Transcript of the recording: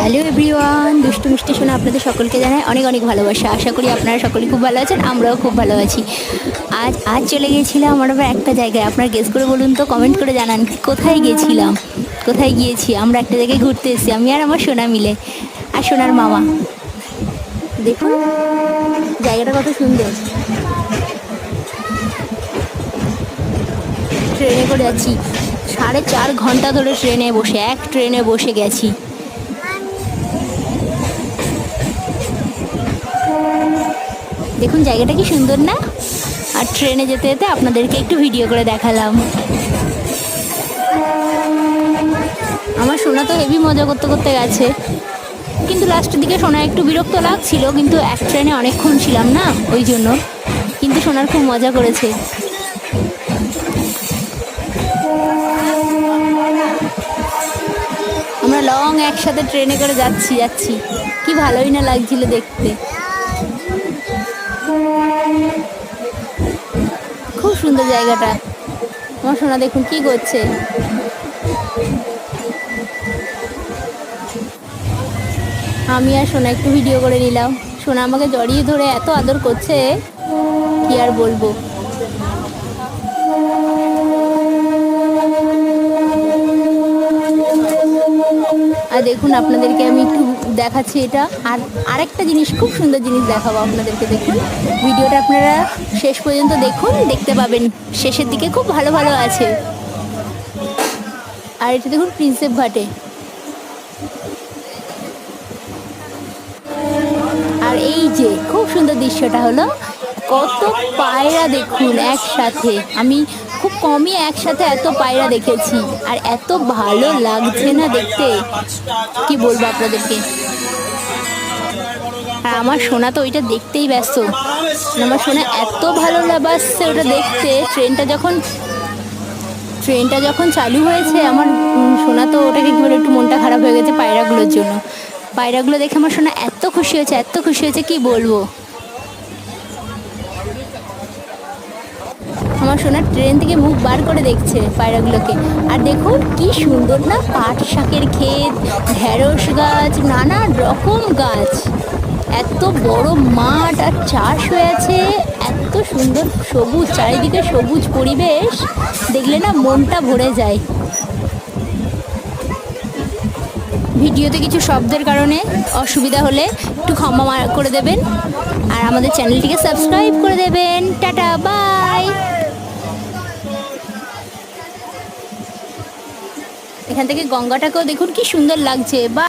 Hello everyone, দুষ্টু মিষ্টি শোনা আপনাদের সকলকে জানাই অনেক অনেক ভালোবাসা। আশা করি আপনারা সকলেই খুব ভালো আছেন, আমরাও খুব ভালো আছি। আজ চলে গিয়েছিলাম আমরা একটা জায়গায়। আপনারা গেস করে বলুন তো, কমেন্ট করে জানান কোথায় গিয়েছিলাম, কোথায় গিয়েছি। আমরা একটা জায়গায় ঘুরতে এসেছি, আমি আর আমার সোনা মিলে, আর সোনার মামা। দেখুন জায়গাটা কত সুন্দর। ট্রেনে করে যাচ্ছি, 4.5 ঘন্টা ধরে ট্রেনে বসে গেছি। দেখুন জায়গাটা কি সুন্দর না? আর ট্রেনে যেতে যেতে আপনাদেরকে একটু ভিডিও করে দেখালাম। আমার সোনা তো হেভি মজা করতে করতে গেছে, কিন্তু লাস্টের দিকে সোনা একটু বিরক্ত লাগছিল, কিন্তু এক ট্রেনে অনেকক্ষণ ছিলাম না ওই জন্য। কিন্তু সোনার খুব মজা করেছে। আমরা লং একসাথে ট্রেনে করে যাচ্ছি, কি ভালোই না লাগছিল দেখতে। খুব সুন্দর জায়গাটা। আমার সোনা দেখুন কি করছে। আমি আর সোনা একটু ভিডিও করে নিলাম। সোনা আমাকে জড়িয়ে ধরে এত আদর করছে, কি আর বলবো। আর দেখুন আপনাদেরকে আমি একটু দেখাচ্ছি এটা। আর আরেকটা জিনিস, খুব সুন্দর জিনিস দেখাবো আপনাদেরকে। দেখুন ভিডিওটা আপনারা শেষ পর্যন্ত দেখুন, দেখতে পাবেন শেষের দিকে খুব ভালো ভালো আছে। আর এটা দেখুন প্রিন্সেপ ঘাটে। আর এই যে খুব সুন্দর দৃশ্যটা হলো, কত পায়রা দেখুন একসাথে। আমি খুব কমই একসাথে এত পায়রা দেখেছি, আর এত ভালো লাগছে না দেখতে, কি বলবো আপনাদেরকে। আর আমার সোনা তো ওইটা দেখতেই ব্যস্ত। আমার সোনা এত ভালো লাগছে ওটা দেখতে। ট্রেনটা যখন চালু হয়েছে, আমার সোনা তো ওটাকে কি বলে একটু মনটা খারাপ হয়ে গেছে পায়রাগুলোর জন্য। পায়রাগুলো দেখে আমার সোনা এত খুশি হয়েছে কি বলবো। আমার সোনা ট্রেন থেকে মুখ বার করে দেখছে পায়রাগুলোকে। আর দেখুন কি সুন্দর না, পাট শাকের ক্ষেত, ঢেঁড়স গাছ, নানা রকম গাছ, এত বড় মাঠ আর চাষ হয়ে আছে, এত সুন্দর সবুজ, চারিদিকে সবুজ পরিবেশ, দেখলে না মনটা ভরে যায়। ভিডিওতে কিছু শব্দের কারণে অসুবিধা হলে একটু ক্ষমা করে দেবেন, আর আমাদের চ্যানেলটিকে সাবস্ক্রাইব করে দেবেন। Tata, bye. এখান থেকে গঙ্গাটাকেও দেখুন কি সুন্দর লাগছে। বা